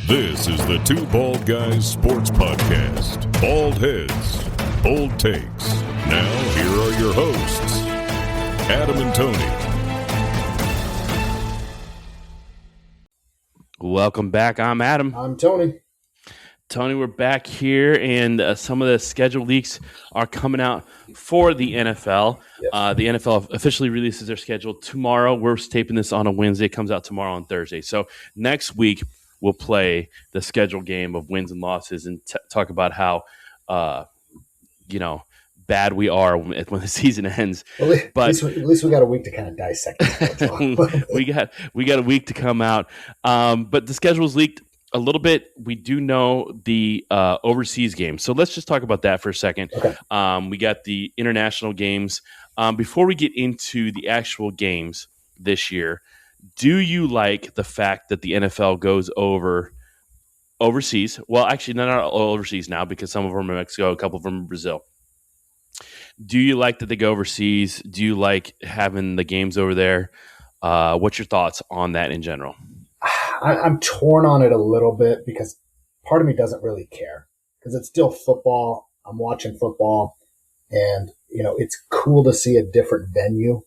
This is the Two Bald Guys Sports Podcast. Bald heads, bold takes. Now, here are your hosts, Adam and Tony. Welcome back. I'm Adam. I'm Tony. Tony, we're back here, and some of the schedule leaks are coming out for the NFL. Yes. The NFL officially releases their schedule tomorrow. We're taping this on a Wednesday. It comes out tomorrow on Thursday. So next week, we'll play the schedule game of wins and losses and talk about how, bad we are when the season ends. Well, at least we got a week to kind of dissect it. we got a week to come out. But the schedule's leaked a little bit. We do know the overseas games. So let's just talk about that for a second. Okay. We got the international games. Before we get into the actual games this year, do you like the fact that the NFL goes overseas? Well, actually, not all overseas now because some of them are in Mexico, a couple of them in Brazil. Do you like that they go overseas? Do you like having the games over there? What's your thoughts on that in general? I'm torn on it a little bit because part of me doesn't really care because it's still football. I'm watching football, and it's cool to see a different venue.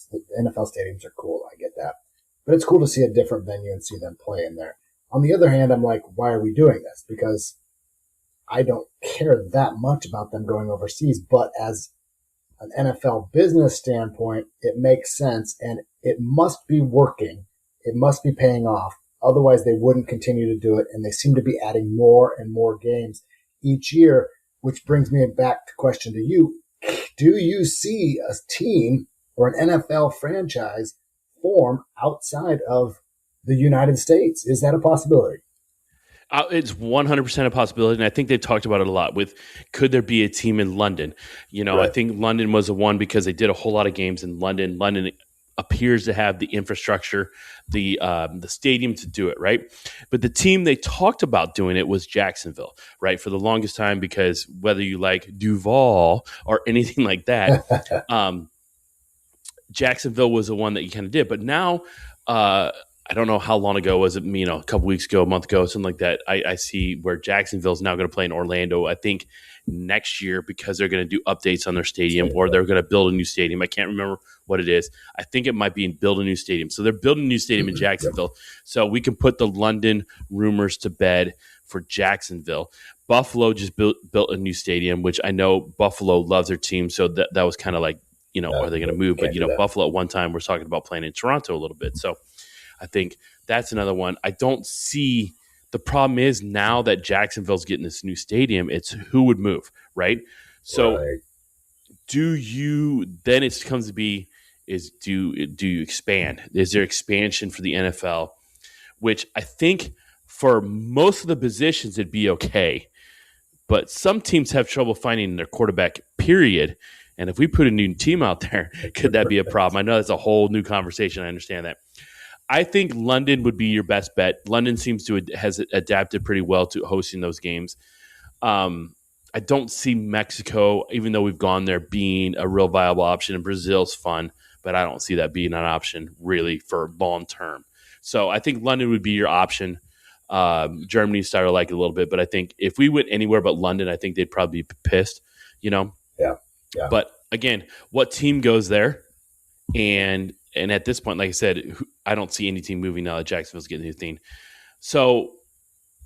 The NFL stadiums are cool. I get that, but it's cool to see a different venue and see them play in there. On the other hand, I'm like, why are we doing this? Because I don't care that much about them going overseas, but as an NFL business standpoint, it makes sense and it must be working. It must be paying off. Otherwise, they wouldn't continue to do it. And they seem to be adding more and more games each year, which brings me back to question to you. Do you see a team or an NFL franchise form outside of the United States? Is that a possibility? It's 100% a possibility, and I think they've talked about it a lot with could there be a team in London? Right. I think London was the one because they did a whole lot of games in London. London appears to have the infrastructure, the stadium to do it, right? But the team they talked about doing it was Jacksonville, right? For the longest time, because whether you like Duval or anything like that, Jacksonville was the one that you kind of did. But now, I don't know how long ago was it, a couple weeks ago, a month ago, something like that. I see where Jacksonville's now going to play in Orlando, I think next year because they're going to do updates on their stadium or they're going to build a new stadium. I can't remember what it is. I think it might be build a new stadium. So they're building a new stadium in Jacksonville. So we can put the London rumors to bed for Jacksonville. Buffalo just built a new stadium, which I know Buffalo loves their team. So that was kind of like, are they going to move? But, Buffalo at one time was talking about playing in Toronto a little bit. So I think that's another one. I don't see – the problem is now that Jacksonville's getting this new stadium, it's who would move, right? So do you – then it comes to be is do you expand? Is there expansion for the NFL, which I think for most of the positions it'd be okay. But some teams have trouble finding their quarterback, period. And if we put a new team out there, could that be a problem? I know that's a whole new conversation. I understand that. I think London would be your best bet. London seems to has adapted pretty well to hosting those games. I don't see Mexico, even though we've gone there, being a real viable option. And Brazil's fun, but I don't see that being an option really for long term. So I think London would be your option. Germany started to like it a little bit, but I think if we went anywhere but London, I think they'd probably be pissed. Yeah. But again, what team goes there? And at this point, like I said, I don't see any team moving now that Jacksonville's getting a new thing. So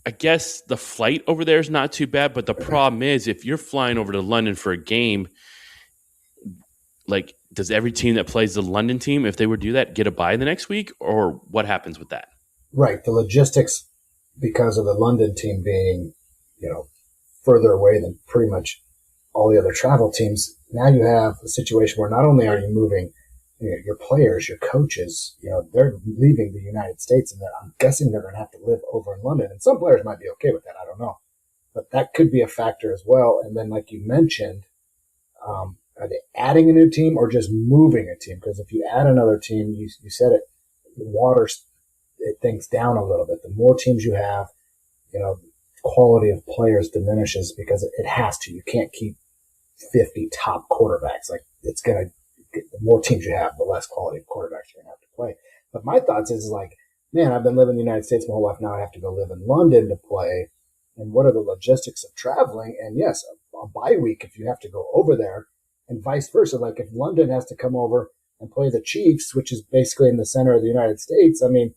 I guess the flight over there is not too bad, but the problem is if you're flying over to London for a game, like does every team that plays the London team, if they were to do that, get a bye the next week? Or what happens with that? Right. The logistics, because of the London team being, further away than pretty much all the other travel teams, now you have a situation where not only are you moving your players, your coaches, they're leaving the United States, and I'm guessing they're going to have to live over in London. And some players might be okay with that. I don't know. But that could be a factor as well. And then, like you mentioned, are they adding a new team or just moving a team? Because if you add another team, you said it, the waters things down a little bit. The more teams you have, quality of players diminishes because it has to. You can't keep 50 top quarterbacks. Like it's going to, the more teams you have, the less quality of quarterbacks you're going to have to play. But my thoughts is like, man, I've been living in the United States my whole life. Now I have to go live in London to play. And what are the logistics of traveling? And yes, a bye week if you have to go over there, and vice versa. Like if London has to come over and play the Chiefs, which is basically in the center of the United States, I mean,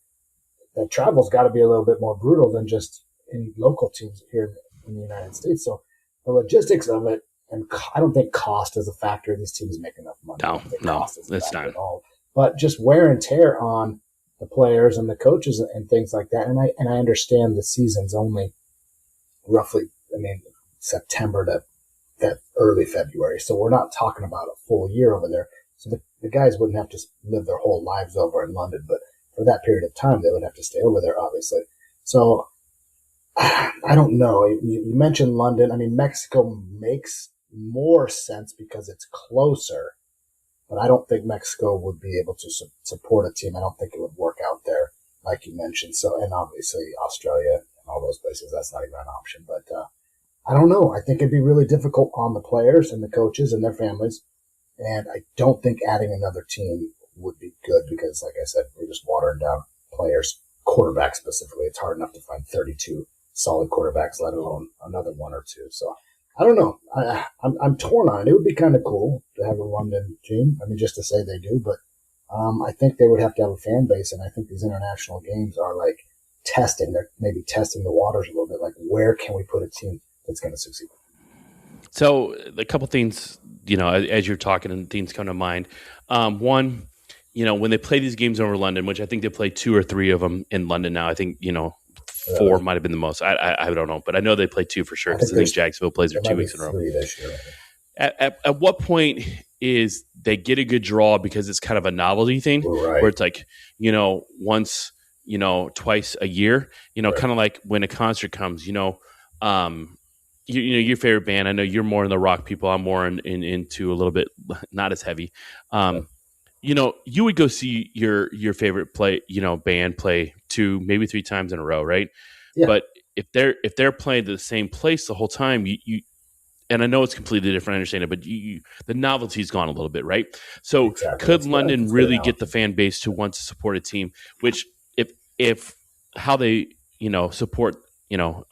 the travel's got to be a little bit more brutal than just any local teams here in the United States. So the logistics of it, and I don't think cost is a factor. These teams make enough money. No, it's not at all. But just wear and tear on the players and the coaches and things like that. And I understand the season's only roughly, September to that early February. So we're not talking about a full year over there. So the guys wouldn't have to live their whole lives over in London, but for that period of time, they would have to stay over there, obviously. So I don't know. You mentioned London. I mean, Mexico makes more sense because it's closer, but I don't think Mexico would be able to support a team. I don't think it would work out there, like you mentioned. So, and obviously Australia and all those places, that's not even an option. But I don't know. I think it'd be really difficult on the players and the coaches and their families. And I don't think adding another team would be good because, like I said, we're just watering down players, quarterbacks specifically. It's hard enough to find 32 solid quarterbacks, let alone another one or two. So I don't know. I'm torn on it. It would be kind of cool to have a London team. I mean, just to say they do, but I think they would have to have a fan base, and I think these international games are like testing. They're maybe testing the waters a little bit. Like, where can we put a team that's going to succeed? So a couple things, as you're talking and things come to mind. One, when they play these games over London, which I think they play 2 or 3 of them in London now. I think, 4 might have been the most. I don't know, but I know they play 2 for sure because I think Jacksonville plays there 2 weeks in a row. This year. At what point is they get a good draw because it's kind of a novelty thing where it's like, once, twice a year, kind of like when a concert comes, your favorite band. I know you're more in the rock people. I'm more into a little bit not as heavy. You would go see your favorite band play 2, maybe 3 times in a row, right? Yeah. But if they're playing the same place the whole time, you and I know it's completely different, I understand it, but the novelty's gone a little bit, right? So exactly. Could London really get the fan base to want to support a team? Which if how they support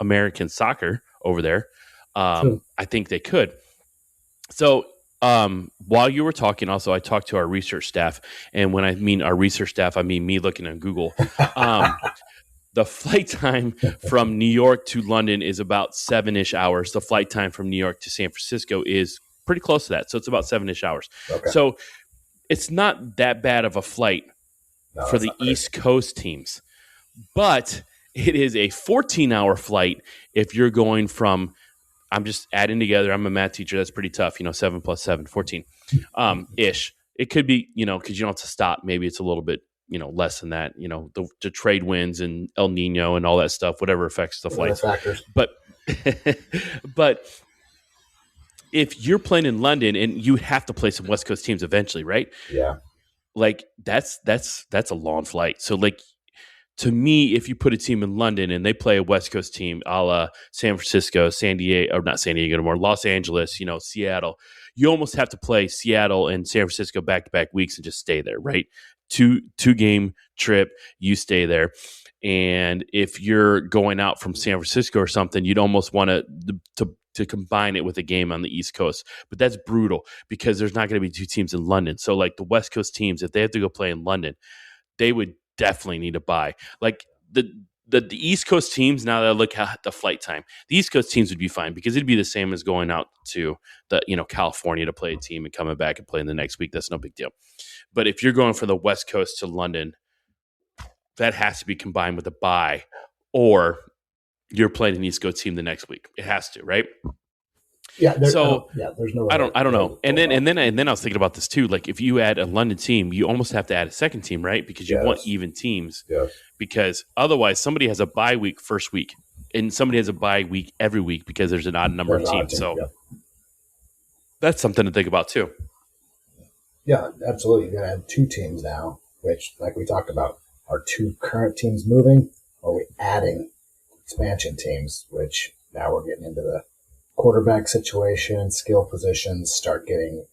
American soccer over there, I think they could. So while you were talking, also I talked to our research staff, and when I mean our research staff, I mean me looking on Google. The flight time from New York to London is about 7-ish hours. The flight time from New York to San Francisco is pretty close to that, so it's about 7-ish hours. Okay. So it's not that bad of a flight for the East Coast teams, but it is a 14-hour flight if you're going from. I'm just adding together. I'm a math teacher. That's pretty tough. 7 + 7, 14 ish. It could be, because you don't have to stop. Maybe it's a little bit, less than that. The trade winds and El Nino and all that stuff, whatever affects the flights. But if you're playing in London and you have to play some West Coast teams eventually, right? Yeah. Like that's a long flight. So to me, if you put a team in London and they play a West Coast team, a la San Francisco, San Diego, or not San Diego anymore, Los Angeles, Seattle, you almost have to play Seattle and San Francisco back-to-back weeks and just stay there, right? Two-game trip, you stay there. And if you're going out from San Francisco or something, you'd almost want to combine it with a game on the East Coast. But that's brutal because there's not going to be 2 teams in London. So like the West Coast teams, if they have to go play in London, they would definitely need to buy. Like the East Coast teams, now that I look at the flight time, the East Coast teams would be fine because it'd be the same as going out to California to play a team and coming back and playing the next week. That's no big deal. But if you're going from the West Coast to London, that has to be combined with a buy, or you're playing an East Coast team the next week. It has to, right? Yeah. There's no. I don't know. And then I was thinking about this too. Like if you add a London team, you almost have to add a second team, right? Because you want even teams. Yes. Because otherwise, somebody has a bye week first week, and somebody has a bye week every week because there's an odd number of teams. So that's something to think about too. Yeah, absolutely. You're gonna have 2 teams now, which, like we talked about, are 2 current teams moving, or are we adding expansion teams? Which now we're getting into the quarterback situation, skill positions start getting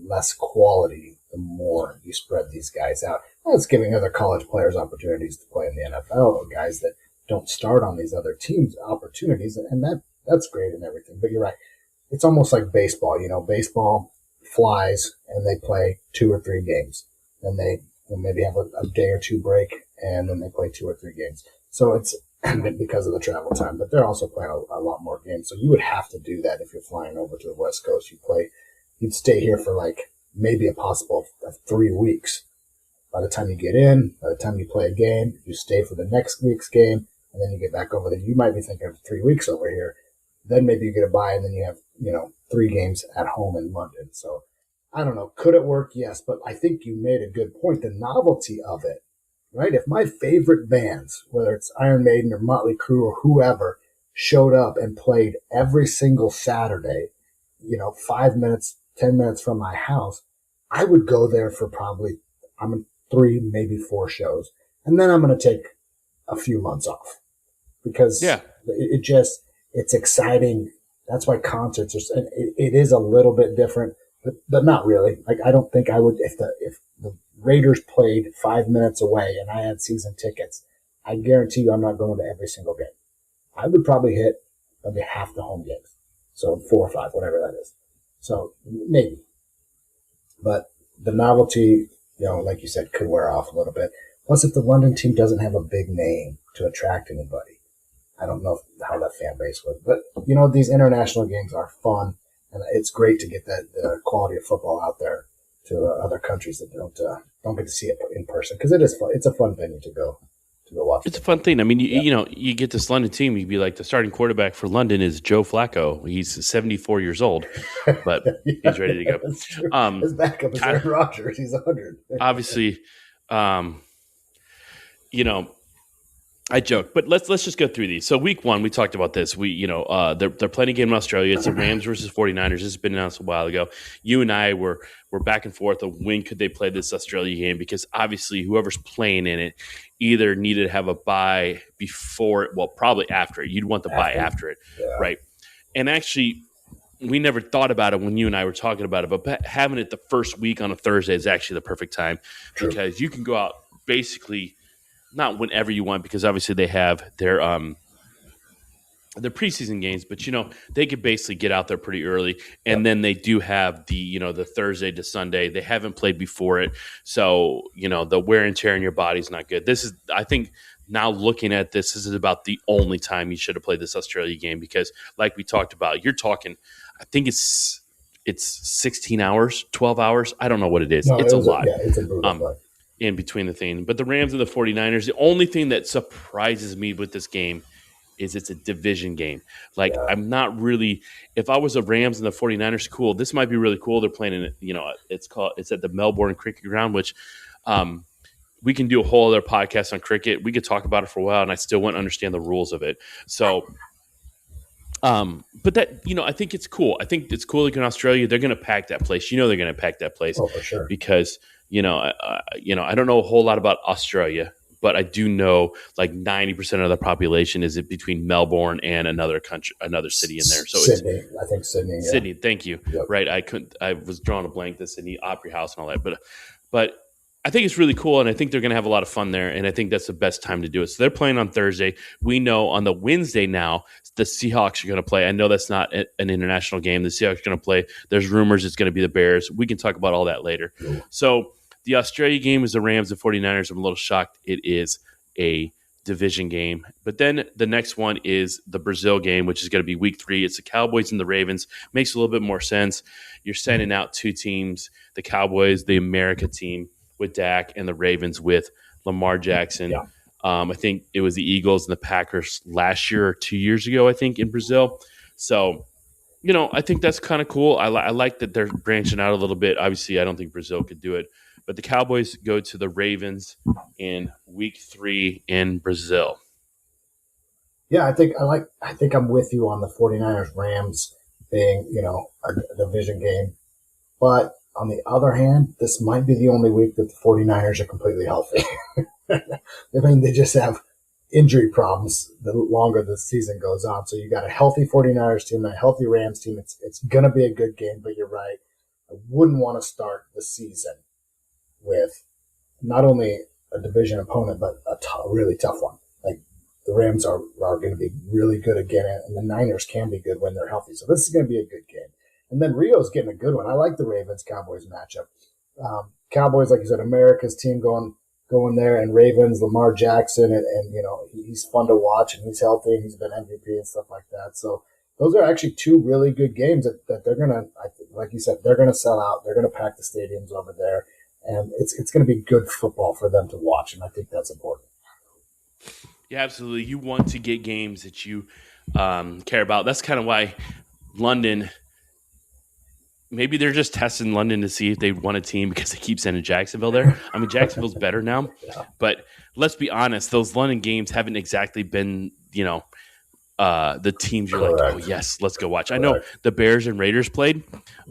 less quality the more you spread these guys out. It's giving other college players opportunities to play in the NFL, or guys that don't start on these other teams opportunities, and that's great and everything. But you're right. It's almost like baseball. Baseball flies and they play 2 or 3 games. Then they maybe have a day or 2 break, and then they play 2 or 3 games. So it's because of the travel time, but they're also playing a lot more games. So you would have to do that if you're flying over to the West Coast. You'd stay here for like maybe a possible 3 weeks. By the time you get in, by the time you play a game, you stay for the next week's game, and then you get back over there. You might be thinking of 3 weeks over here. Then maybe you get a bye, and then you have, 3 games at home in London. So I don't know. Could it work? Yes. But I think you made a good point. The novelty of it, right? If my favorite bands, whether it's Iron Maiden or Motley Crue or whoever, showed up and played every single Saturday, 5 minutes, 10 minutes from my house, I would go there for probably 3, maybe 4 shows. And then I'm going to take a few months off because it's exciting. That's why concerts are, it is a little bit different, but not really. Like, I don't think I would, if the Raiders played 5 minutes away and I had season tickets, I guarantee you I'm not going to every single game. I would probably hit maybe half the home games. So 4 or 5, whatever that is. So maybe. But the novelty, like you said, could wear off a little bit. Plus, if the London team doesn't have a big name to attract anybody, I don't know how that fan base would. But, these international games are fun, and it's great to get the quality of football out there to other countries that don't get to see it in person, because it is fun. It's a fun venue to go watch. It's a fun thing. I mean, you get this London team, you'd be like, the starting quarterback for London is Joe Flacco. He's 74 years old, but he's ready to go. That's true. His backup is Aaron Rodgers. He's 100. Obviously, I joke, but let's just go through these. So week 1, we talked about this. They're playing a game in Australia. It's the Rams versus 49ers. This has been announced a while ago. You and I were back and forth of when could they play this Australia game, because obviously whoever's playing in it either needed to have a bye before it, well, probably after it. You'd want the bye after it, right? And actually, we never thought about it when you and I were talking about it, but having it the first week on a Thursday is actually the perfect time. True. Because you can go out basically – not whenever you want, because obviously they have their preseason games, but they could basically get out there pretty early, and then they do have the the Thursday to Sunday. They haven't played before it, so the wear and tear in your body is not good. This is, I think, now looking at this is about the only time you should have played this Australia game, because like we talked about, you're talking, I think it's 16 hours, 12 hours. I don't know what it is. It's a lot. It's a brutal in between the thing. But the Rams and the 49ers, the only thing that surprises me with this game is it's a division game. I'm not really – if I was the Rams and the 49ers, cool. This might be really cool. They're playing in it's at the Melbourne Cricket Ground, which we can do a whole other podcast on cricket. We could talk about it for a while, and I still wouldn't understand the rules of it. So but that, I think it's cool. I think it's cool. Like in Australia, they're going to pack that place. They're going to pack that place. Oh, for sure. Because – I don't know a whole lot about Australia, but I do know like 90% of the population is between Melbourne and another country, another city in there. So Sydney, I think Sydney. Yeah. Sydney, thank you. Yep. Right, I was drawing a blank. The Sydney Opera House and all that, but I think it's really cool, and I think they're going to have a lot of fun there, and I think that's the best time to do it. So they're playing on Thursday. We know on the Wednesday now the Seahawks are going to play. I know that's not an international game. The Seahawks are going to play. There's rumors it's going to be the Bears. We can talk about all that later. Cool. So the Australia game is the Rams and 49ers. I'm a little shocked it is a division game. But then the next one is the Brazil game, which is going to be week 3. It's the Cowboys and the Ravens. Makes a little bit more sense. You're sending out 2 teams, the Cowboys, the America team with Dak, and the Ravens with Lamar Jackson. Yeah. I think it was the Eagles and the Packers last year or 2 years ago, I think, in Brazil. So, I think that's kind of cool. I like that they're branching out a little bit. Obviously, I don't think Brazil could do it. But the Cowboys go to the Ravens in week 3 in Brazil. Yeah, I think I'm with you on the 49ers Rams being, a division game. But on the other hand, this might be the only week that the 49ers are completely healthy. I mean, they just have injury problems the longer the season goes on. So you got a healthy 49ers team and a healthy Rams team. It's going to be a good game, but you're right. I wouldn't want to start the season with not only a division opponent, but a really tough one. Like the Rams are going to be really good again, and the Niners can be good when they're healthy. So this is going to be a good game. And then Rio's getting a good one. I like the Ravens-Cowboys matchup. Cowboys, like you said, America's team going there, and Ravens, Lamar Jackson, and he's fun to watch, and he's healthy, and he's been MVP and stuff like that. So those are actually two really good games that they're going to, like you said, they're going to sell out. They're going to pack the stadiums over there, and it's going to be good football for them to watch, and I think that's important. Yeah, absolutely. You want to get games that you care about. That's kind of why London – maybe they're just testing London to see if they want a team because they keep sending Jacksonville there. I mean, Jacksonville's better now, but let's be honest, those London games haven't exactly been, the teams you're like, oh, yes, let's go watch. I know the Bears and Raiders played,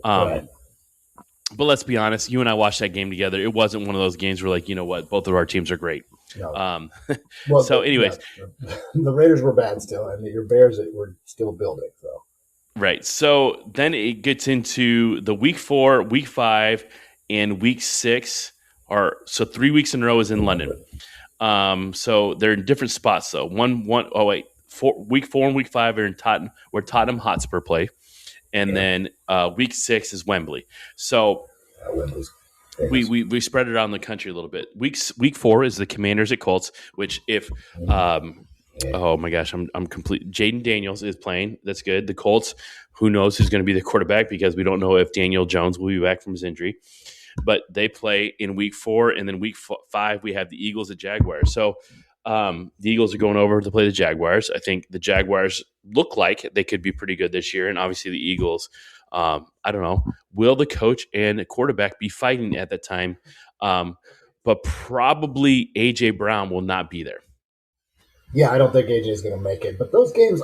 but let's be honest, you and I watched that game together. It wasn't one of those games where, like, you know what, both of our teams are great. No. So anyways. The Raiders were bad still, and your Bears were still building, so. Right. So then it gets into the week 4, week 5, and week 6 so 3 weeks in a row is in London. So they're in different spots though. Week 4 and week 5 are in Tottenham, where Tottenham Hotspur play, and then week 6 is Wembley. So we spread it around the country a little bit. Week 4 is the Commanders at Colts, which if oh my gosh, I'm complete. Jaden Daniels is playing. That's good. The Colts, who knows who's going to be the quarterback, because we don't know if Daniel Jones will be back from his injury. But they play in week 4, and then week 5 we have the Eagles at Jaguars. So the Eagles are going over to play the Jaguars. I think the Jaguars look like they could be pretty good this year, and obviously the Eagles. I don't know. Will the coach and quarterback be fighting at that time? But probably A.J. Brown will not be there. Yeah, I don't think AJ is going to make it. But those games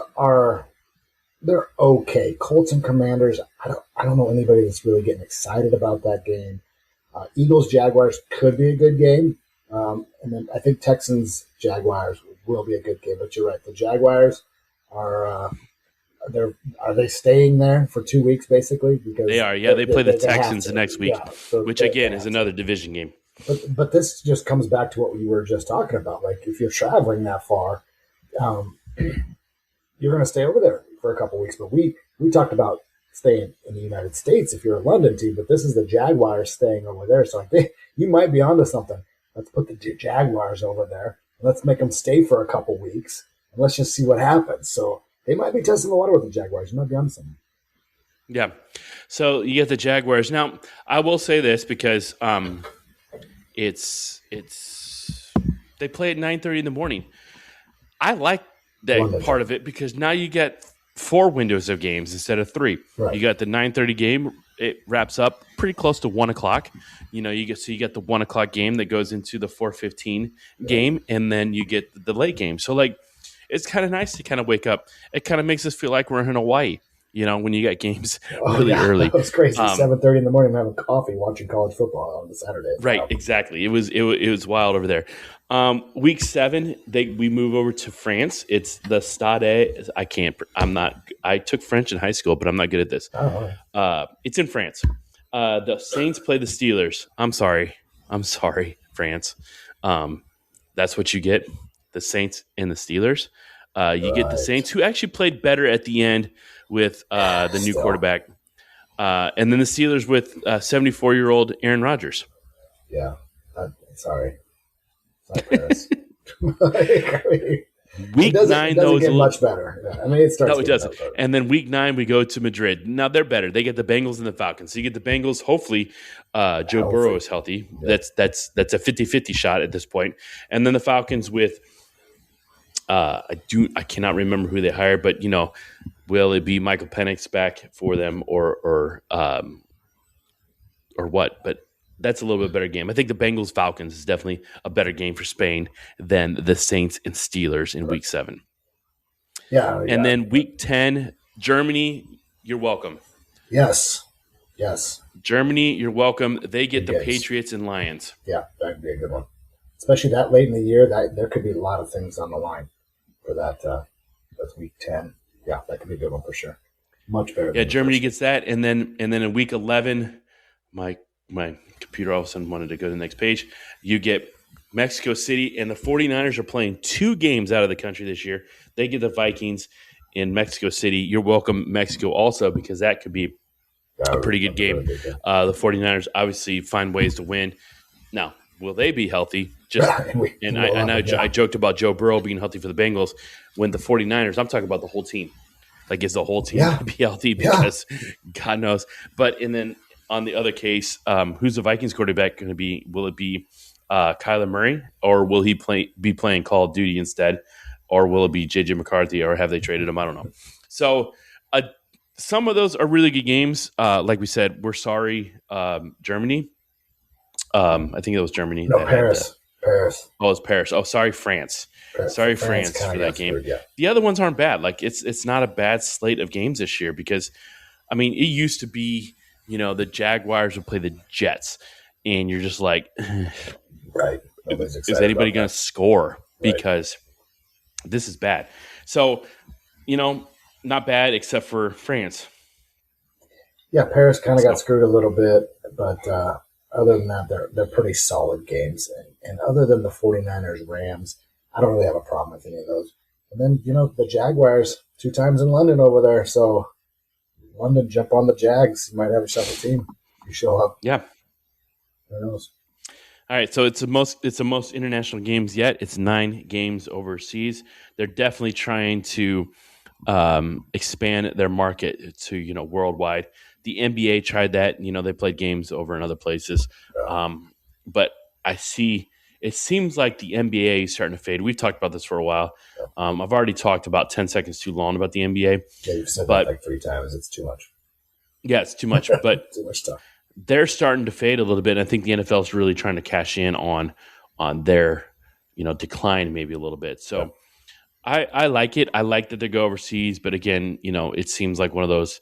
they're okay. Colts and Commanders, I don't know anybody that's really getting excited about that game. Eagles Jaguars could be a good game, and then I think Texans Jaguars will be a good game. But you're right, the Jaguars are they staying there for 2 weeks basically? Because they are. Yeah, they play the Texans the next week, which again is another division game. But this just comes back to what we were just talking about. Like, if you're traveling that far, you're going to stay over there for a couple weeks. But we talked about staying in the United States if you're a London team, but this is the Jaguars staying over there. So I think you might be onto something. Let's put the Jaguars over there. Let's make them stay for a couple weeks, and let's just see what happens. So they might be testing the water with the Jaguars. You might be onto something. Yeah. So you get the Jaguars. Now, I will say this because it's they play at 9:30 in the morning. I like that part of it because now you get 4 windows of games instead of 3. Right. You got the 9:30 game. It wraps up pretty close to 1 o'clock. You get the 1 o'clock game that goes into the 4:15 game, and then you get the late game. So like, it's kind of nice to kind of wake up. It kind of makes us feel like we're in Hawaii. When you got games really early. That was crazy. 7:30 in the morning, I'm having coffee, watching college football on the Saturday. Right, exactly. It was wild over there. Week 7, we move over to France. It's the Stade. I took French in high school, but I'm not good at this. It's in France. The Saints play the Steelers. I'm sorry, France. That's what you get. The Saints and the Steelers. You get the Saints, who actually played better at the end with the new quarterback. And then the Steelers with 74-year-old Aaron Rodgers. Yeah. Sorry, Paris. Week 9, though, is much better. Yeah. I mean, it starts. No, it doesn't. And then week 9, we go to Madrid. Now they're better. They get the Bengals and the Falcons. So you get the Bengals. Hopefully, Joe Burrow is healthy. Yeah. That's a 50-50 shot at this point. And then the Falcons with I cannot remember who they hired, but will it be Michael Penix back for them or what? But that's a little bit better game. I think the Bengals Falcons is definitely a better game for Spain than the Saints and Steelers in week 7. Yeah. And then week 10, Germany, you're welcome. Yes. Germany, you're welcome. They get the Patriots and Lions. Yeah, that'd be a good one. Especially that late in the year, that there could be a lot of things on the line for that. That's week 10. Yeah, that could be a good one for sure. Much better. Yeah, Germany gets that, and then in week 11, my computer all of a sudden wanted to go to the next page. You get Mexico City, and the 49ers are playing 2 games out of the country this year. They get the Vikings in Mexico City. You're welcome, Mexico, also, because that could be a pretty good game. Really good, The 49ers obviously find ways to win. Now, will they be healthy? I joked about Joe Burrow being healthy for the Bengals. When the 49ers, I'm talking about the whole team. Like, is the whole team going to be healthy? Because God knows. But, and then on the other case, who's the Vikings quarterback going to be? Will it be Kyler Murray, or will he be playing Call of Duty instead? Or will it be J.J. McCarthy, or have they traded him? I don't know. So some of those are really good games. Like we said, we're sorry, Germany. I think it was Germany. No, Paris. Oh, it's Paris. Oh, sorry, France. Sorry, France for that game. Screwed, The other ones aren't bad. Like, it's not a bad slate of games this year because, I mean, it used to be, the Jaguars would play the Jets, and you're just like, right. Is anybody going to score? Because this is bad. So, not bad except for France. Yeah, Paris kind of got screwed a little bit, but other than that, they're pretty solid games. And other than the 49ers, Rams, I don't really have a problem with any of those. And then, the Jaguars, 2 times in London over there. So, London, jump on the Jags. You might have yourself a team. You show up. Yeah. Who knows? All right, so it's the most international games yet. It's 9 games overseas. They're definitely trying to expand their market to worldwide. The NBA tried that. They played games over in other places, but it seems like the NBA is starting to fade. We've talked about this for a while. I've already talked about 10 seconds too long about the NBA. Yeah, you've said that like 3 times. It's too much. Yeah, it's too much, but too much stuff. They're starting to fade a little bit. And I think the NFL is really trying to cash in on their, decline maybe a little bit. So I like it. I like that they go overseas, but again, it seems like one of those.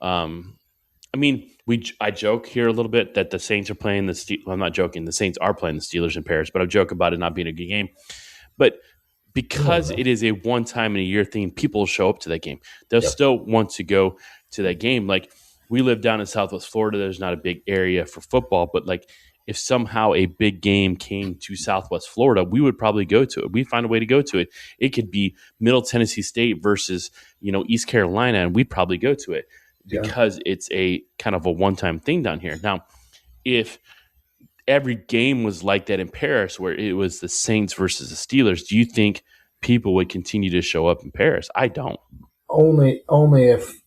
I joke here a little bit that the Saints are playing the Steelers. Well, I'm not joking. The Saints are playing the Steelers in Paris, but I joke about it not being a good game. But because it is a one-time-in-a-year thing, people will show up to that game. They'll still want to go to that game. Like, we live down in Southwest Florida. There's not a big area for football, but like if somehow a big game came to Southwest Florida, we would probably go to it. We'd find a way to go to it. It could be Middle Tennessee State versus, East Carolina, and we'd probably go to it because it's a kind of a one-time thing down here. Now, if every game was like that in Paris, where it was the Saints versus the Steelers, do you think people would continue to show up in Paris? I don't. Only if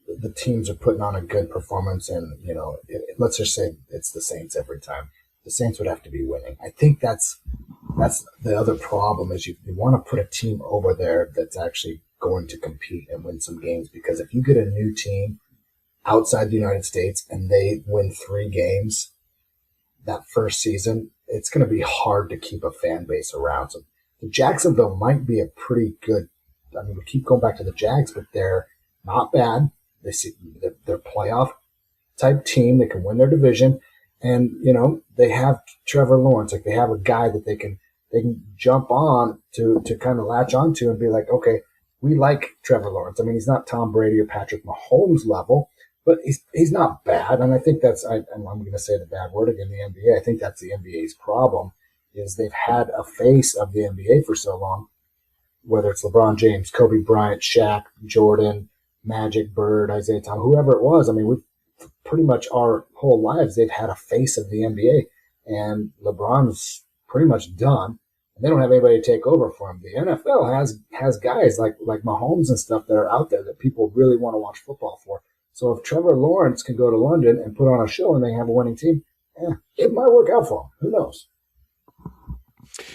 the teams are putting on a good performance, and let's just say it's the Saints every time. The Saints would have to be winning. I think that's the other problem is you want to put a team over there that's actually going to compete and win some games, because if you get a new team outside the United States and they win 3 games that first season, it's going to be hard to keep a fan base around. So the Jacksonville might be a pretty good. We keep going back to the Jags, but they're not bad. They're playoff type team. They can win their division, and they have Trevor Lawrence. Like, they have a guy that they can jump on to kind of latch onto and be like, okay, we like Trevor Lawrence. I mean, he's not Tom Brady or Patrick Mahomes level, but he's not bad. And I think I'm going to say the bad word again, the NBA. I think that's the NBA's problem, is they've had a face of the NBA for so long, whether it's LeBron James, Kobe Bryant, Shaq, Jordan, Magic, Bird, Isaiah Thomas, whoever it was. I mean, we've pretty much our whole lives, they've had a face of the NBA, and LeBron's pretty much done. And they don't have anybody to take over for him. The NFL has guys like Mahomes and stuff that are out there that people really want to watch football for. So if Trevor Lawrence can go to London and put on a show and they have a winning team, it might work out for him. Who knows?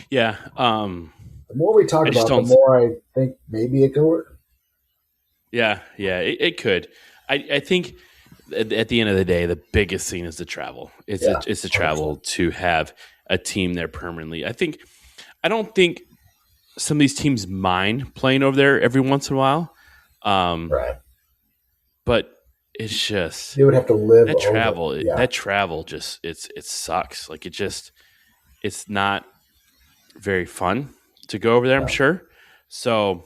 Yeah. The more we talk about it, the more I think maybe it could work. Yeah, it could. I think at the end of the day, the biggest thing is the travel. It's the travel to have a team there permanently. I don't think some of these teams mind playing over there every once in a while. Right. But it's just you would have to live that travel. That travel just it sucks. Like, it's not very fun to go over there. No. I'm sure. So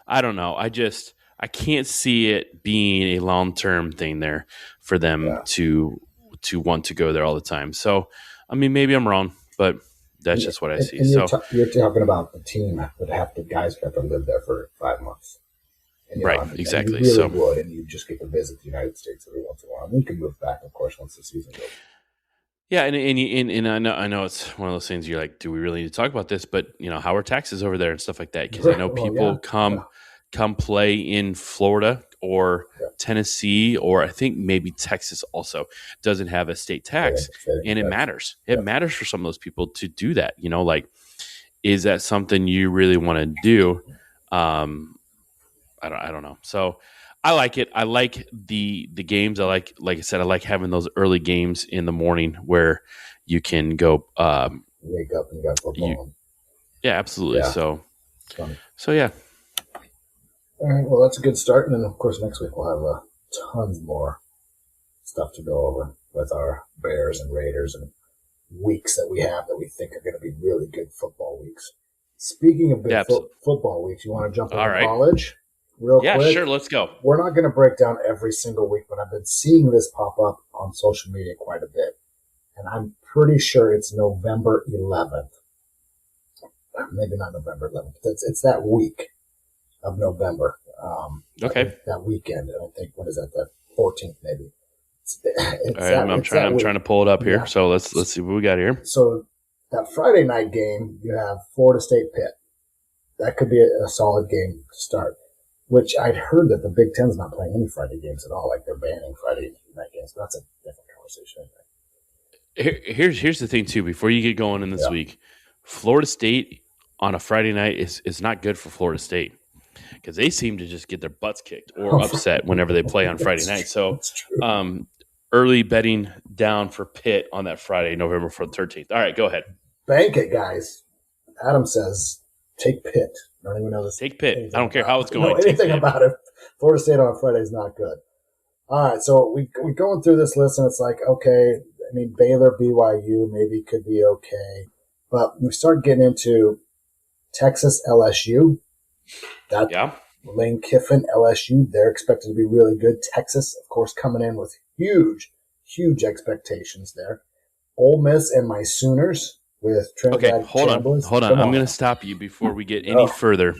I don't know. I can't see it being a long-term thing there for them to to want to go there all the time. So, I mean, maybe I'm wrong, but that's just what I see. And So you're talking about the team would have the guys would have to live there for 5 months. And, right, and exactly. you really So would, and you just get to visit the United States every once in a while. And you can move back, of course, once the season goes. yeah, and I know it's one of those things you're like, do we really need to talk about this? But how are taxes over there and stuff like that? Because I know people come play in Florida or Tennessee, or I think maybe Texas also doesn't have a state tax, and it matters. It matters for some of those people to do that. Like, is that something you really want to do? I don't know. So I like it. I like the games. Like I said, I like having those early games in the morning where you can go wake up and you got football. Yeah, absolutely. Yeah. So yeah. All right. Well, that's a good start, and then of course next week we'll have tons more stuff to go over with our Bears and Raiders and weeks that we have that we think are going to be really good football weeks. Speaking of big football weeks, you want to jump into college? Real quick? Yeah, sure. Let's go. We're not going to break down every single week, but I've been seeing this pop up on social media quite a bit. And I'm pretty sure it's November 11th. Maybe not November 11th. It's that week of November. Okay. That weekend. I think, what is that? The 14th, maybe. All right, I'm trying to pull it up here. Yeah. So let's see what we got here. So that Friday night game, you have Florida State Pitt. That could be a solid game to start. Which I'd heard that the Big Ten's not playing any Friday games at all. Like they're banning Friday night games. But that's a different conversation. Here's the thing too. Before you get going in this week, Florida State on a Friday night is not good for Florida State because they seem to just get their butts kicked or upset whenever they play on Friday night. So, early betting down for Pitt on that Friday, November 13th. All right, go ahead. Bank it, guys. Adam says take Pitt. I don't even know this. Take Pitt. I don't care how it's going. Know anything about it. Florida State on Friday is not good. All right, so we're going through this list, and it's like, okay, I mean, Baylor, BYU maybe could be okay. But we start getting into Texas, LSU. Lane Kiffin, LSU, they're expected to be really good. Texas, of course, coming in with huge, huge expectations there. Ole Miss and my Sooners. With Trinidad hold on. I'm going to stop you before we get any further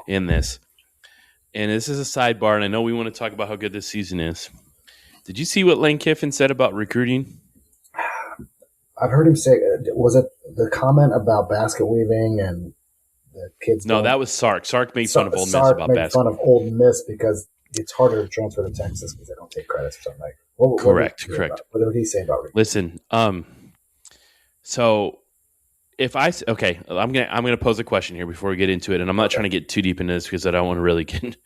in this. And this is a sidebar, and I know we want to talk about how good this season is. Did you see what Lane Kiffin said about recruiting? I've heard him say, was it the comment about basket weaving and the kids? No, that was Sark. Sark made fun of Ole Miss about basket. Sark made fun of Ole Miss because it's harder to transfer to Texas because they don't take credits or something like that. Correct. What did he say about recruiting? Listen, so if I'm gonna pose a question here before we get into it, and I'm not trying to get too deep into this because I don't want to really get.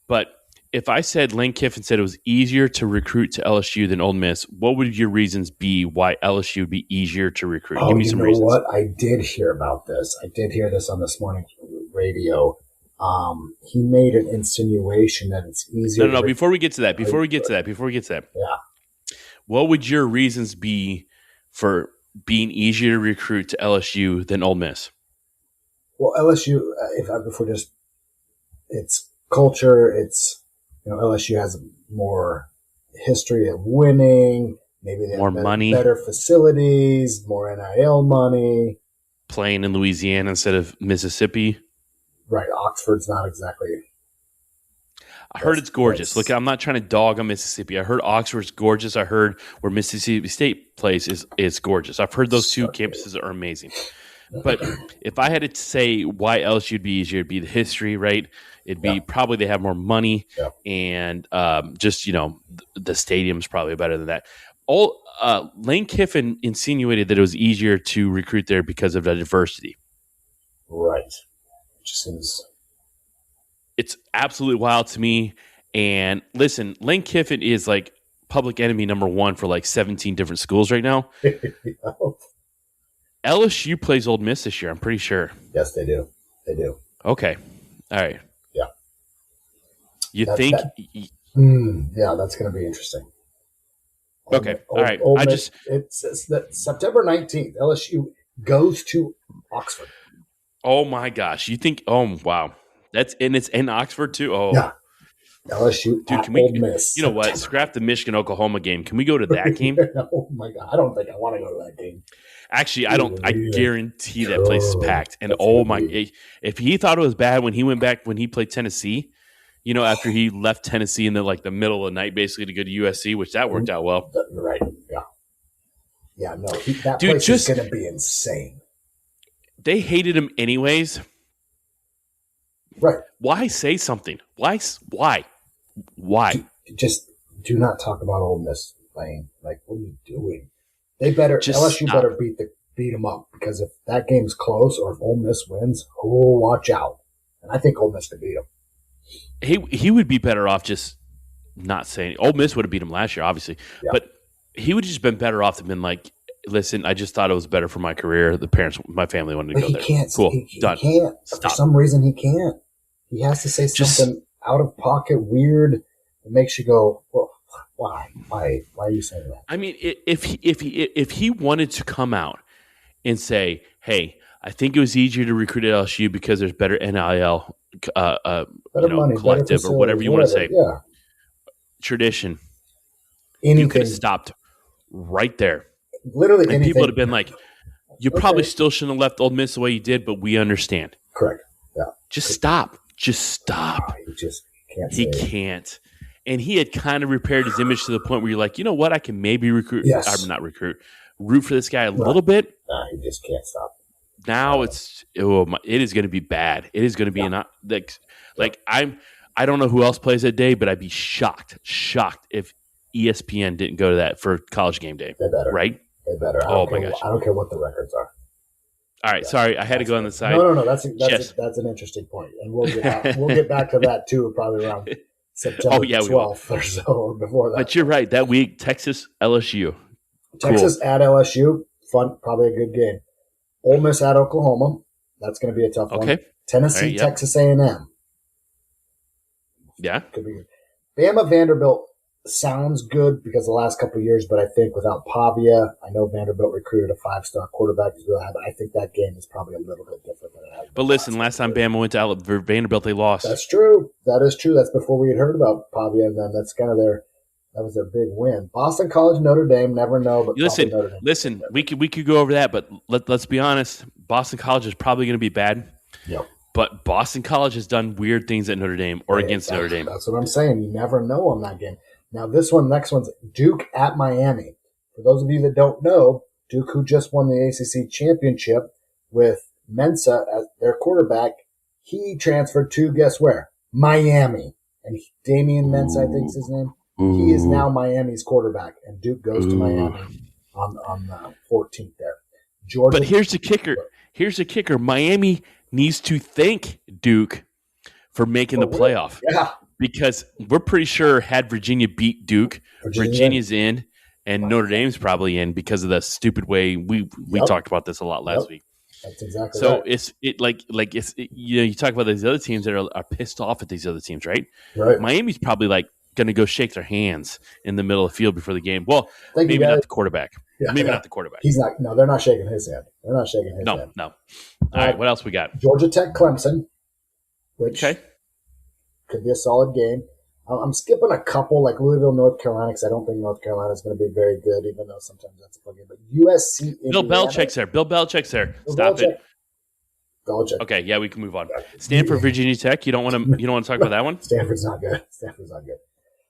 But if I said Lane Kiffin said it was easier to recruit to LSU than Ole Miss, what would your reasons be why LSU would be easier to recruit? Give me some reasons. What? I did hear about this. I did hear this on this morning's radio. He made an insinuation that it's easier. No. Before we get to that. Yeah. What would your reasons be for being easier to recruit to LSU than Ole Miss? Well, LSU, it's culture. It's, LSU has more history of winning. Maybe they have better facilities, more NIL money. Playing in Louisiana instead of Mississippi. Right. Oxford's not exactly. I heard it's gorgeous. Look, I'm not trying to dog on Mississippi. I heard Oxford's gorgeous. I heard where Mississippi State plays is gorgeous. I've heard those two campuses are amazing. But if I had to say why LSU would be easier, it'd be the history, right? It'd be probably they have more money and just, the stadium's probably better than that. Lane Kiffin insinuated that it was easier to recruit there because of the diversity. Right. Which seems... It's absolutely wild to me. And listen, Lane Kiffin is like public enemy number one for like 17 different schools right now. LSU plays Ole Miss this year, I'm pretty sure. Yes, they do. Okay. All right. Yeah. You think? Yeah, that's going to be interesting. Okay. All right. It says that September 19th, LSU goes to Oxford. Oh, my gosh. You think? Oh, wow. It's in Oxford too. Oh, yeah. LSU Dude, at can we? Ole Miss. You know what? Scrap the Michigan-Oklahoma game. Can we go to that game? Oh my God, I don't think I want to go to that game. Actually, I don't. I guarantee that Oh, place is packed. And if he thought it was bad when he went back when he played Tennessee, after he left Tennessee in the middle of the night, basically to go to USC, which that worked out well. Right? Yeah. No, that Dude, place is going to be insane. They hated him anyways. Right? Why say something? Why? Just do not talk about Ole Miss playing. Like, what are you doing? LSU stop. better beat them up, because if that game's close or if Ole Miss wins, watch out. And I think Ole Miss could beat them. He would be better off just not saying. Ole Miss would have beat him last year, obviously, but he would have just been better off to been like, listen, I just thought it was better for my career. My family wanted to go there. Can't. Cool, he done. Can't. Stop. For some reason, he can't. He has to say something out of pocket, weird. It makes you go, well, why? Why are you saying that? I mean, if he wanted to come out and say, "Hey, I think it was easier to recruit at LSU because there's better NIL, money, collective, or whatever you want to say, yeah, tradition." anything. You could have stopped right there. Literally, and anything. people would have been like, "You probably still shouldn't have left Ole Miss the way you did, but we understand." Correct. Yeah. Just stop. Just stop. He just can't. He can't. And he had kind of repaired his image to the point where you're like, you know what? I can maybe root for this guy a little bit. Nah, he just can't stop. Now it is going to be bad. It is going to be I don't know who else plays that day, but I'd be shocked if ESPN didn't go to that for College Game Day. They better. Right? They better. Oh my gosh. I don't care what the records are. All right, sorry, I had to go on the side. No. That's an interesting point, and we'll get back to that too, probably around September 12th or so, or before that. But you're right. That week, Texas, LSU. Texas at LSU, fun, probably a good game. Ole Miss at Oklahoma, that's going to be a tough one. Tennessee, Texas A&M. Yeah. Could be good. Bama, Vanderbilt sounds good because the last couple of years, but I think without Pavia, I know Vanderbilt recruited a 5-star quarterback, but I think that game is probably a little bit different than it has been. But listen, last time Bama went to Vanderbilt, they lost. That's true. That is true. That's before we had heard about Pavia, and then that's kind of that was their big win. Boston College, Notre Dame, never know, but listen. We could go over that, but let's be honest. Boston College is probably going to be bad. Yep. But Boston College has done weird things at Notre Dame or against Notre Dame. That's what I'm saying. You never know on that game. Now, next one's Duke at Miami. For those of you that don't know, Duke, who just won the ACC championship with Mensa as their quarterback, he transferred to, guess where? Miami. And Damian Mensa, I think is his name. He is now Miami's quarterback, and Duke goes to Miami on the 14th there. Georgia. But here's the kicker. Miami needs to thank Duke for making the playoff. Yeah. Because we're pretty sure had Virginia beat Duke, Virginia's in, and Notre Dame's probably in because of the stupid way we talked about this a lot last week. That's exactly so right. You talk about these other teams that are pissed off at these other teams, right? Right. Miami's probably going to go shake their hands in the middle of the field before the game. Well, maybe not the quarterback. Yeah, not the quarterback. He's not. No, they're not shaking his hand. They're not shaking his hand. No. All right, what else we got? Georgia Tech, Clemson, which could be a solid game. I'm skipping a couple, like Louisville, North Carolina, because I don't think North Carolina is going to be very good, even though sometimes that's a fun game. But USC, Bill Belichick's there. Stop it. Belichick. Okay, yeah, we can move on. Stanford, Virginia Tech. You don't want to talk about that one? Stanford's not good.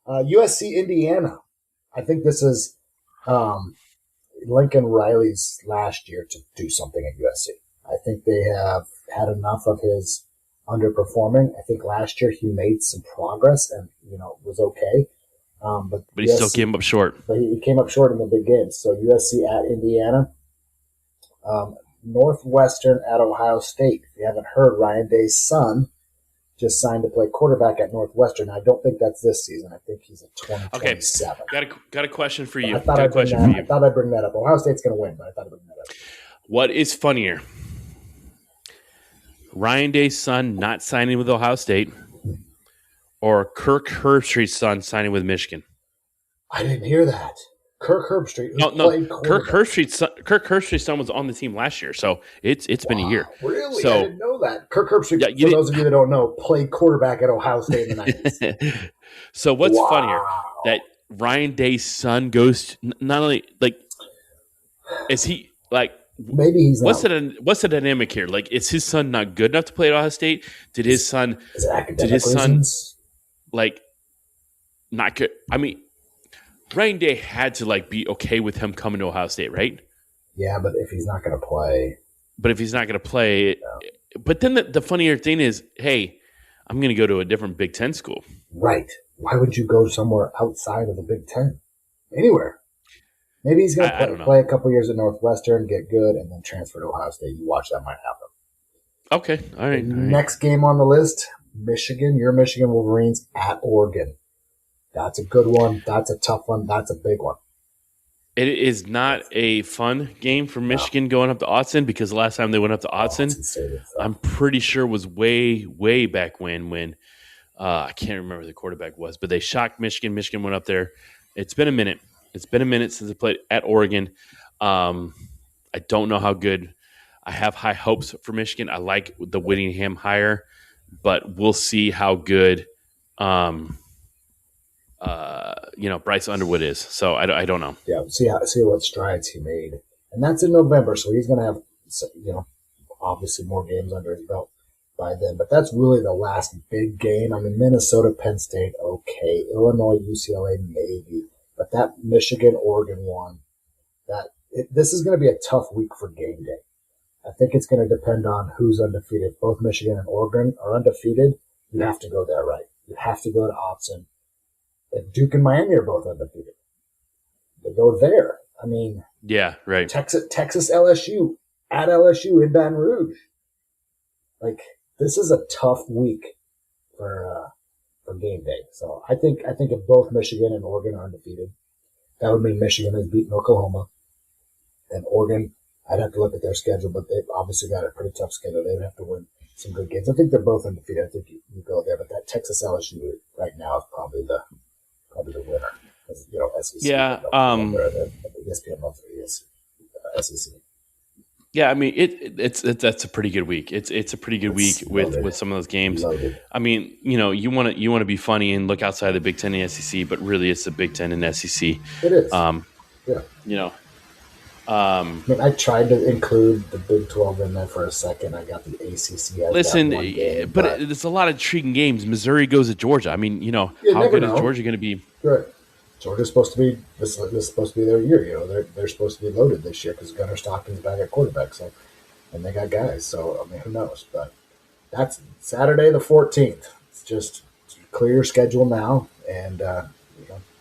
USC, Indiana. I think this is Lincoln Riley's last year to do something at USC. I think they have had enough of his underperforming. I think last year he made some progress and was okay. But he still came up short. But he came up short in the big games. So USC at Indiana. Northwestern at Ohio State. If you haven't heard, Ryan Day's son just signed to play quarterback at Northwestern. I don't think that's this season. I think he's a 2027. Okay, got a question for you. I thought I'd bring that up. Ohio State's going to win, but I thought I'd bring that up. What is funnier? Ryan Day's son not signing with Ohio State, or Kirk Herbstreit's son signing with Michigan? I didn't hear that. Kirk Herbstreit. No. Kirk Herbstreit's son was on the team last year, so it's been a year. Really? So, I didn't know that. Kirk Herbstreit, for those of you that don't know, played quarterback at Ohio State in the 90s. So what's funnier, Wow. that Ryan Day's son goes not only like, is he like? Maybe he's What's not. the dynamic here? Like, is his son not good enough to play at Ohio State? Did his son Is it academic reasons? like not good? I mean, Ryan Day had to like be okay with him coming to Ohio State, right? Yeah, but if he's not going to play, But if he's not going to play, but then the funnier thing is, hey, I'm going to go to a different Big Ten school. right? Why would you go somewhere outside of the Big Ten? Anywhere. Maybe he's going to play a couple years at Northwestern, get good, and then transfer to Ohio State. You watch, that might happen. Okay, all right. Next game on the list, Michigan. Your Michigan Wolverines at Oregon. That's a good one. That's a tough one. That's a big one. It is not a fun game for Michigan going up to Autzen, because the last time they went up to Autzen, I'm pretty sure was way, way back when I can't remember who the quarterback was, but they shocked Michigan. Michigan went up there. It's been a minute. It's been a minute since they played at Oregon. I don't know how good. I have high hopes for Michigan. I like the Whittingham hire, but we'll see how good Bryce Underwood is. So I don't know. Yeah, see what strides he made. And that's in November, so he's going to have, obviously more games under his belt by then. But that's really the last big game. I mean, Minnesota, Penn State, okay. Illinois, UCLA, maybe. But that Michigan-Oregon one, this is going to be a tough week for game day. I think it's going to depend on who's undefeated. If both Michigan and Oregon are undefeated, you have to go there, right? You have to go to Autzen. If Duke and Miami are both undefeated, they go there. I mean, yeah, right. Texas LSU at LSU in Baton Rouge. Like, this is a tough week for game day. So I think if both Michigan and Oregon are undefeated, that would mean Michigan has beaten Oklahoma, and Oregon, I'd have to look at their schedule, but they've obviously got a pretty tough schedule. They'd have to win some good games. I think they're both undefeated. I think you go there, but that Texas LSU right now is probably the winner. SEC. Yeah. The ESPN monthly is SEC. Yeah, I mean that's a pretty good week. It's a pretty good week with some of those games. Loaded. I mean, you want to be funny and look outside the Big Ten and SEC, but really it's the Big Ten and SEC. It is. Yeah. I mean, I tried to include the Big 12 in there for a second. I got the ACC as listen, that one game, but there's a lot of intriguing games. Missouri goes to Georgia. I mean, how good is Georgia going to be? Right. Georgia's supposed to be this is supposed to be their year. They're supposed to be loaded this year because Gunnar Stockton's back at quarterback. So, and they got guys. So I mean, who knows? But that's Saturday the 14th. It's just clear your schedule now, and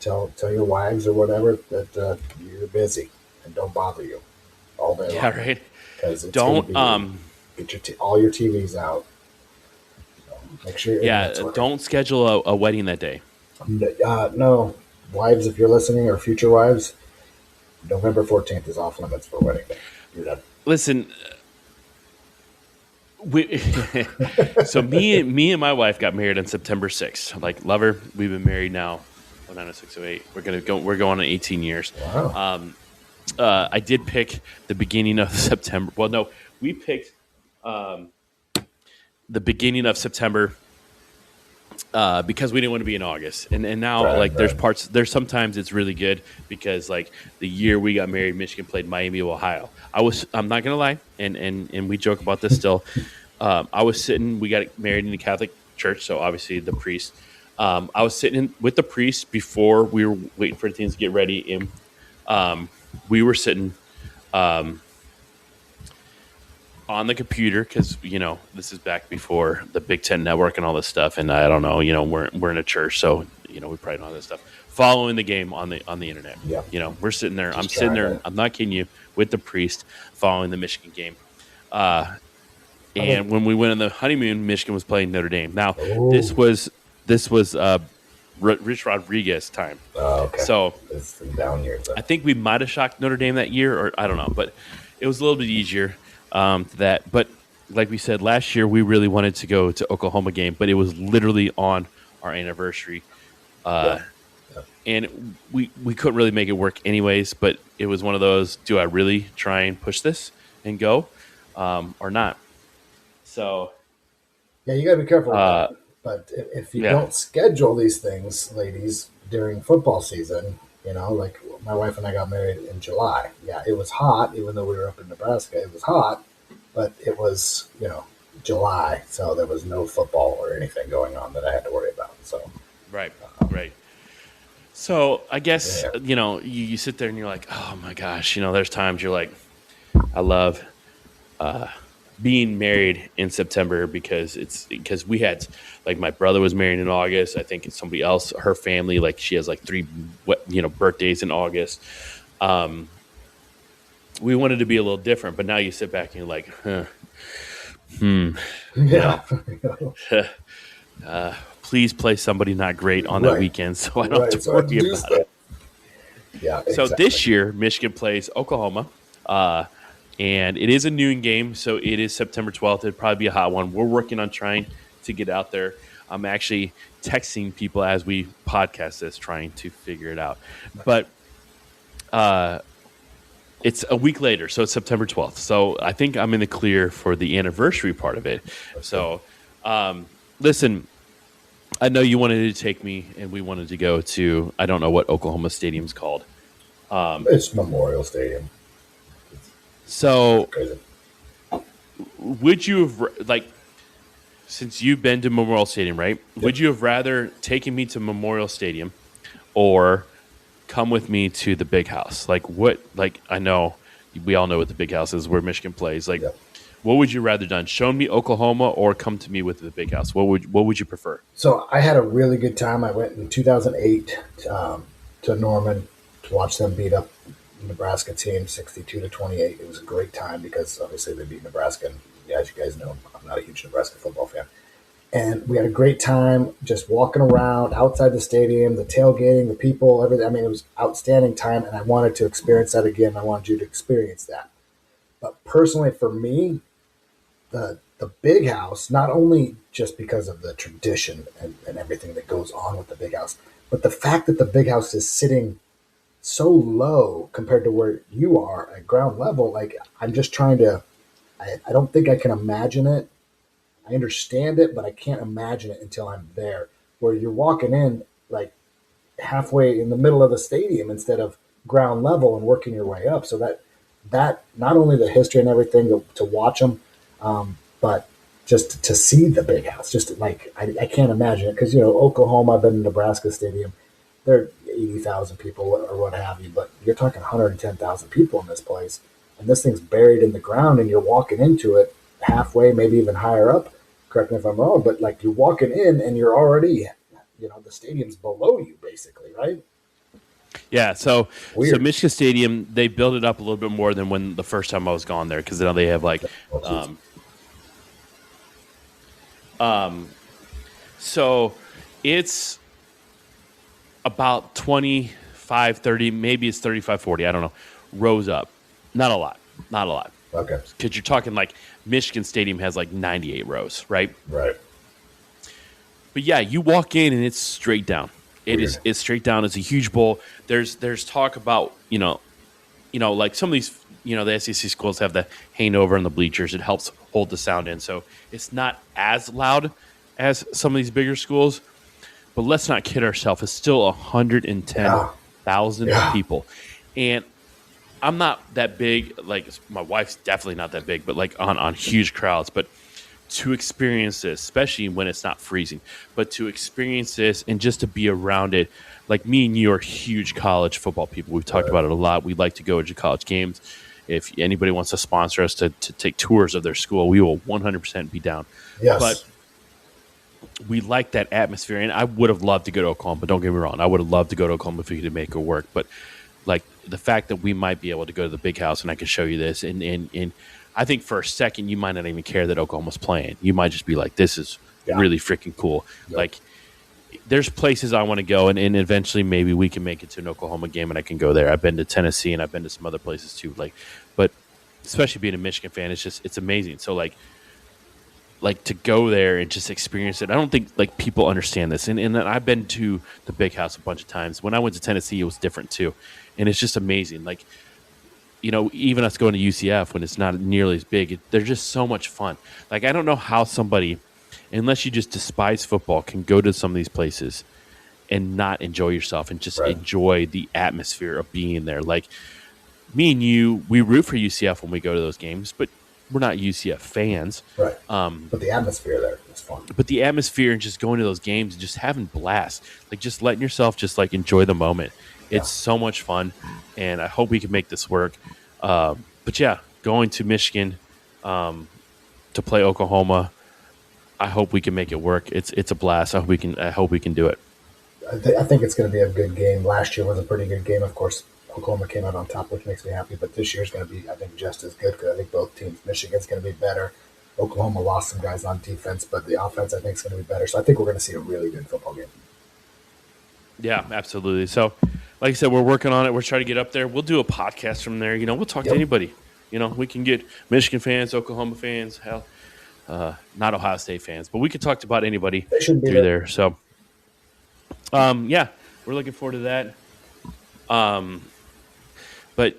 tell your wives or whatever that you're busy and don't bother you all day long. Yeah, right. Don't get all your TVs out. So make sure. Don't schedule a wedding that day. No. Wives, if you're listening, or future wives, November 14th is off limits for wedding day. You're done. Listen, so me and my wife got married on September 6th. Like, love her. We've been married now. 0608. We're going on 18 years. Wow. I did pick the beginning of September. Well, no, we picked the beginning of September. Because we didn't want to be in August, and now there's sometimes it's really good because like the year we got married, Michigan played Miami, Ohio. I'm not gonna lie, and we joke about this still. We got married in the Catholic church, so obviously the priest. I was sitting with the priest before we were waiting for the teams to get ready, and we were sitting on the computer because this is back before the Big Ten Network and all this stuff, and I don't know, we're in a church, so we probably don't know this stuff. Following the game on the internet, yeah. We're sitting there. I'm sitting there. I'm not kidding you, with the priest following the Michigan game. And when we went on the honeymoon, Michigan was playing Notre Dame. Now this was Rich Rodriguez time. Oh, okay. So it's down here. I think we might have shocked Notre Dame that year, or I don't know, but it was a little bit easier. But like we said last year, we really wanted to go to Oklahoma game, but it was literally on our anniversary, and we couldn't really make it work anyways. But it was one of those: do I really try and push this and go, or not? So yeah, you gotta be careful. But if you Yeah. don't schedule these things, ladies, during football season, like my wife and I got married in July. Yeah, it was hot, even though we were up in Nebraska. It was hot, but it was, July, so there was no football or anything going on that I had to worry about. So, Right. Right. So I guess, yeah, you sit there and you're like, oh my gosh, there's times you're like, I love being married in September because we had, like, my brother was married in August. I think it's somebody else, her family, like she has like three, birthdays in August. We wanted to be a little different, but now you sit back and you're like, yeah, please play somebody not great on that right, weekend so I don't have right. to So I worry do about it. Yeah, So exactly. this year, Michigan plays Oklahoma, and it is a noon game, so it is September 12th. It'd probably be a hot one. We're working on trying to get out there. I'm actually texting people as we podcast this, trying to figure it out. But it's a week later, so it's September 12th. So I think I'm in the clear for the anniversary part of it. So listen, I know you wanted to take me, and we wanted to go to, I don't know what Oklahoma Stadium's called. It's Memorial Stadium. So Crazy. would you have, like, since you've been to Memorial Stadium, right? Yep. Would you have rather taken me to Memorial Stadium or come with me to the Big House? I know we all know what the Big House is, where Michigan plays. Like, Yep. what would you rather done? Show me Oklahoma or come to me with the Big House? What would you prefer? So I had a really good time. I went in 2008 to Norman to watch them beat up the Nebraska team 62-28. It was a great time because obviously they beat Nebraska. And as you guys know, I'm not a huge Nebraska football fan. And we had a great time just walking around outside the stadium, the tailgating, the people, everything. I mean, it was outstanding time, and I wanted to experience that again. I wanted you to experience that. But personally, for me, the big house, not only just because of the tradition and everything that goes on with the big house, but the fact that the big house is sitting so low compared to where you are at ground level. Like, I'm just trying to, I don't think I can imagine it. I understand it, but I can't imagine it until I'm there, where you're walking in like halfway in the middle of the stadium instead of ground level and working your way up. So that not only the history and everything to watch them, but just to see the big house, just like I can't imagine it because Oklahoma. I've been in Nebraska Stadium. They're 80,000 people or what have you, but you're talking 110,000 people in this place, and this thing's buried in the ground, and you're walking into it halfway, maybe even higher up. Correct me if I'm wrong, but like you're walking in and you're already, the stadium's below you, basically, right? Yeah, so Weird. Michigan Stadium, they built it up a little bit more than when the first time I was gone there because now they have like so it's about 25, 30, maybe it's 35, 40, I don't know, rows up. Not a lot. Okay. Because you're talking like Michigan Stadium has like 98 rows, right? Right. But yeah, you walk in and it's straight down. It's straight down. It's a huge bowl. There's talk about, like some of these, the SEC schools have the hang over in the bleachers. It helps hold the sound in. So it's not as loud as some of these bigger schools. But let's not kid ourselves. It's still 110,000 people. And I'm not that big. Like, my wife's definitely not that big, but like on huge crowds. But to experience this, especially when it's not freezing, but to experience this and just to be around it, like me and you are huge college football people. We've talked about it a lot. We like to go to college games. If anybody wants to sponsor us to take tours of their school, we will 100% be down. Yes. But we like that atmosphere, and I would have loved to go to Oklahoma, but don't get me wrong. I would have loved to go to Oklahoma if we could make it work. But like the fact that we might be able to go to the big house and I can show you this, and I think for a second you might not even care that Oklahoma's playing. You might just be like, this is really freaking cool. Yep. Like, there's places I want to go, and eventually maybe we can make it to an Oklahoma game and I can go there. I've been to Tennessee and I've been to some other places too. But especially being a Michigan fan, it's amazing. So like to go there and just experience it. I don't think like people understand this. And I've been to the big house a bunch of times. When I went to Tennessee, it was different too. And it's just amazing. Like, even us going to UCF when it's not nearly as big, they're just so much fun. Like, I don't know how somebody unless you just despise football, can go to some of these places and not enjoy yourself and just enjoy the atmosphere of being there. Like me and you, we root for UCF when we go to those games, but we're not UCF fans. Right. But the atmosphere there is fun. But the atmosphere and just going to those games and just having blast, like just letting yourself just like enjoy the moment. It's so much fun, and I hope we can make this work. But yeah, going to Michigan to play Oklahoma, I hope we can make it work. It's a blast. I hope we can do it. I think it's going to be a good game. Last year was a pretty good game. Of course, Oklahoma came out on top, which makes me happy. But this year's going to be, I think, just as good because I think both teams, Michigan's going to be better. Oklahoma lost some guys on defense, but the offense, I think, is going to be better. So I think we're going to see a really good football game. Yeah, absolutely. So, like I said, we're working on it. We're trying to get up there. We'll do a podcast from there. We'll talk to anybody. We can get Michigan fans, Oklahoma fans, hell, not Ohio State fans, but we could talk about anybody through there. So, yeah, we're looking forward to that. But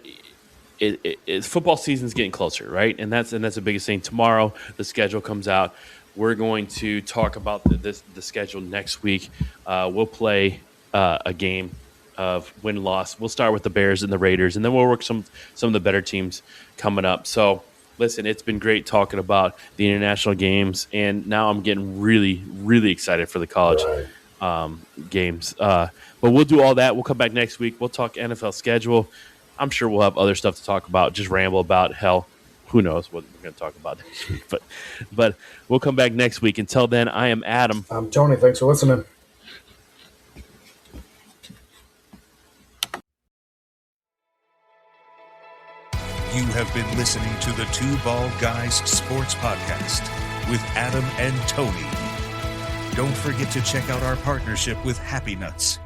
football season's getting closer, right? And that's the biggest thing. Tomorrow, the schedule comes out. We're going to talk about the schedule next week. We'll play a game of win-loss. We'll start with the Bears and the Raiders, and then we'll work some of the better teams coming up. So, listen, it's been great talking about the international games, and now I'm getting really, really excited for the college games. But we'll do all that. We'll come back next week. We'll talk NFL schedule. I'm sure we'll have other stuff to talk about, just ramble about. Hell, who knows what we're going to talk about next week. But we'll come back next week. Until then, I am Adam. I'm Tony. Thanks for listening. You have been listening to the Two Bald Guys Sports Podcast with Adam and Tony. Don't forget to check out our partnership with Happy Nuts.